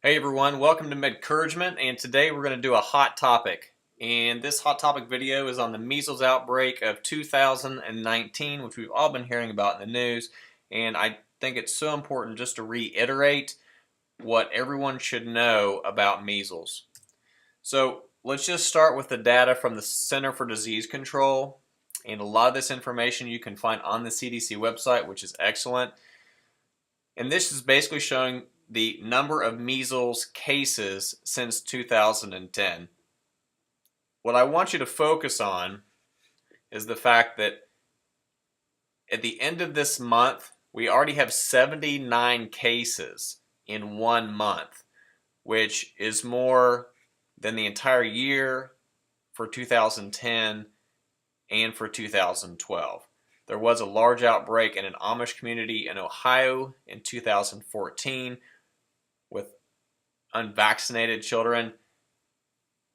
Hey everyone, welcome to MedCouragement, and today we're going to do a hot topic. And this hot topic video is on the measles outbreak of 2019, which we've all been hearing about in the news. And I think it's so important just to reiterate what everyone should know about measles. So let's just start with the data from the Center for Disease Control. And a lot of this information you can find on the CDC website, which is excellent. And this is basically showing the number of measles cases since 2010. What I want you to focus on is the fact that at the end of this month, we already have 79 cases in 1 month, which is more than the entire year for 2010 and for 2012. There was a large outbreak in an Amish community in Ohio in 2014 with unvaccinated children,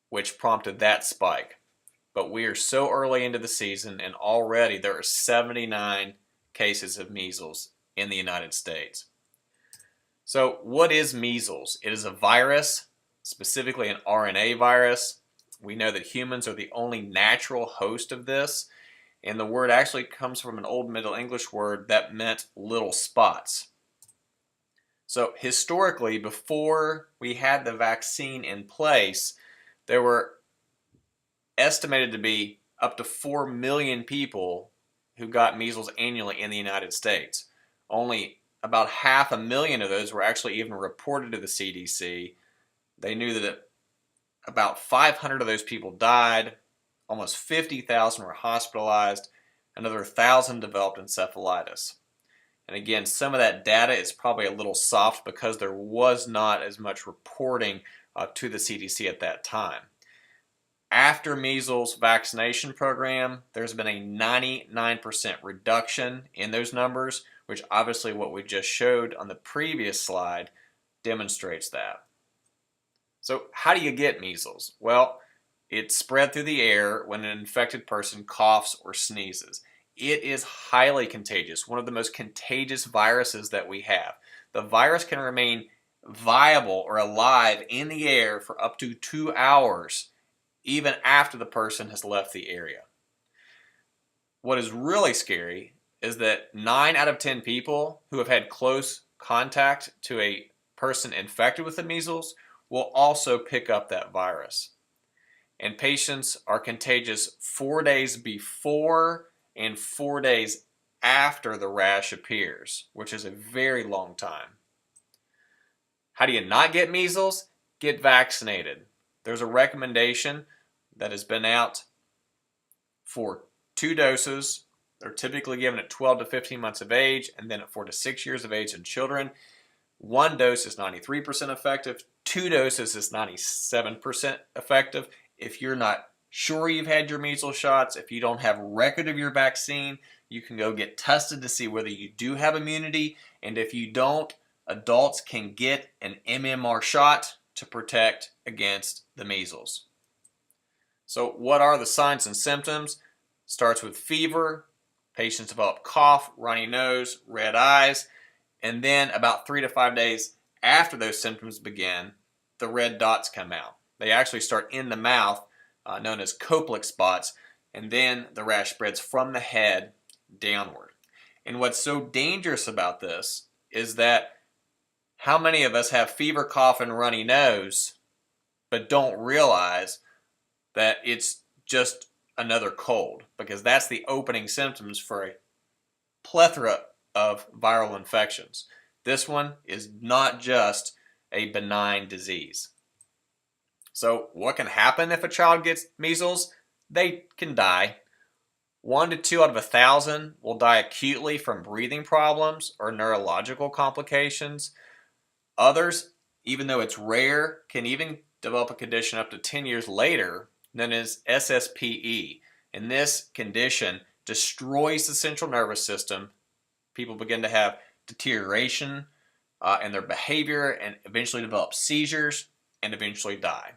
which prompted that spike. But we are so early into the season, and already there are 79 cases of measles in the United States. So what is measles? It is a virus, specifically an RNA virus. We know that humans are the only natural host of this, and the word actually comes from an Old Middle English word that meant little spots. So historically, before we had the vaccine in place, there were estimated to be up to 4 million people who got measles annually in the United States. Only about 500,000 of those were actually even reported to the CDC. They knew that about 500 of those people died, almost 50,000 were hospitalized, another 1,000 developed encephalitis. And again, some of that data is probably a little soft because there was not as much reporting to the CDC at that time. After measles vaccination program, there's been a 99% reduction in those numbers, which obviously what we just showed on the previous slide demonstrates that. So how do you get measles? Well, it's spread through the air when an infected person coughs or sneezes. It is highly contagious, one of the most contagious viruses that we have. The virus can remain viable or alive in the air for up to 2 hours, even after the person has left the area. What is really scary is that 9 out of 10 people who have had close contact to a person infected with the measles will also pick up that virus. And patients are contagious 4 days before and 4 days after the rash appears, which is a very long time. How do you not get measles? Get vaccinated. There's a recommendation that has been out for 2 doses. They're typically given at 12 to 15 months of age, and then at 4 to 6 years of age in children. 1 dose is 93% effective. 2 doses is 97% effective. If you're not sure you've had your measles shots, if you don't have record of your vaccine, you can go get tested to see whether you do have immunity. And if you don't, adults can get an MMR shot to protect against the measles. So what are the signs and symptoms? Starts with fever. Patients develop cough, runny nose, red eyes. And then about 3 to 5 days after those symptoms begin, the red dots come out. They actually start in the mouth, known as Koplik spots, and then the rash spreads from the head downward. And what's so dangerous about this is that how many of us have fever, cough, and runny nose, but don't realize that it's just another cold, because that's the opening symptoms for a plethora of viral infections. This one is not just a benign disease. So what can happen if a child gets measles? They can die. 1 to 2 out of 1,000 will die acutely from breathing problems or neurological complications. Others, even though it's rare, can even develop a condition up to 10 years later known as SSPE. And this condition destroys the central nervous system. People begin to have deterioration in their behavior and eventually develop seizures and eventually die.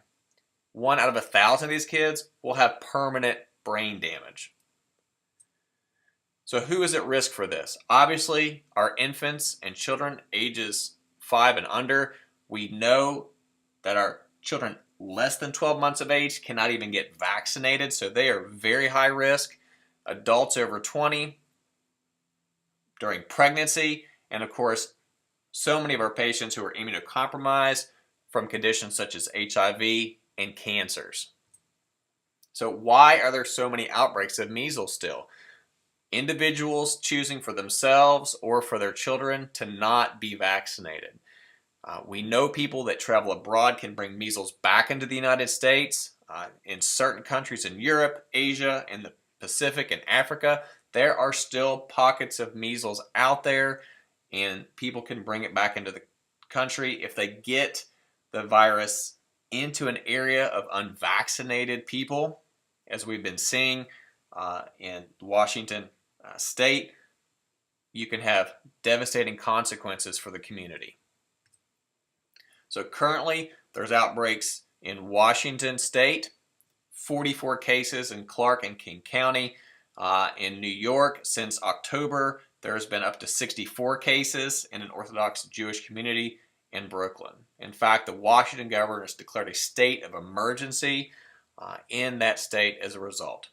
1 out of 1,000 of these kids will have permanent brain damage. So who is at risk for this? Obviously, our infants and children ages 5 and under We know that our children less than 12 months of age cannot even get vaccinated, so they are very high risk. Adults over 20 during pregnancy, and of course, so many of our patients who are immunocompromised from conditions such as HIV and cancers. So why are there so many outbreaks of measles still? Individuals choosing for themselves or for their children to not be vaccinated. We know people that travel abroad can bring measles back into the United States. In certain countries in Europe, Asia, and the Pacific and Africa, there are still pockets of measles out there, and people can bring it back into the country if they get the virus into an area of unvaccinated people, as we've been seeing in Washington state. You can have devastating consequences for the community. So currently, there's outbreaks in Washington state, 44 cases in Clark and King County. In New York, since October, there's been up to 64 cases in an Orthodox Jewish community in Brooklyn. In fact, the Washington governor has declared a state of emergency in that state as a result.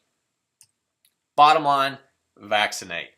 Bottom line, vaccinate.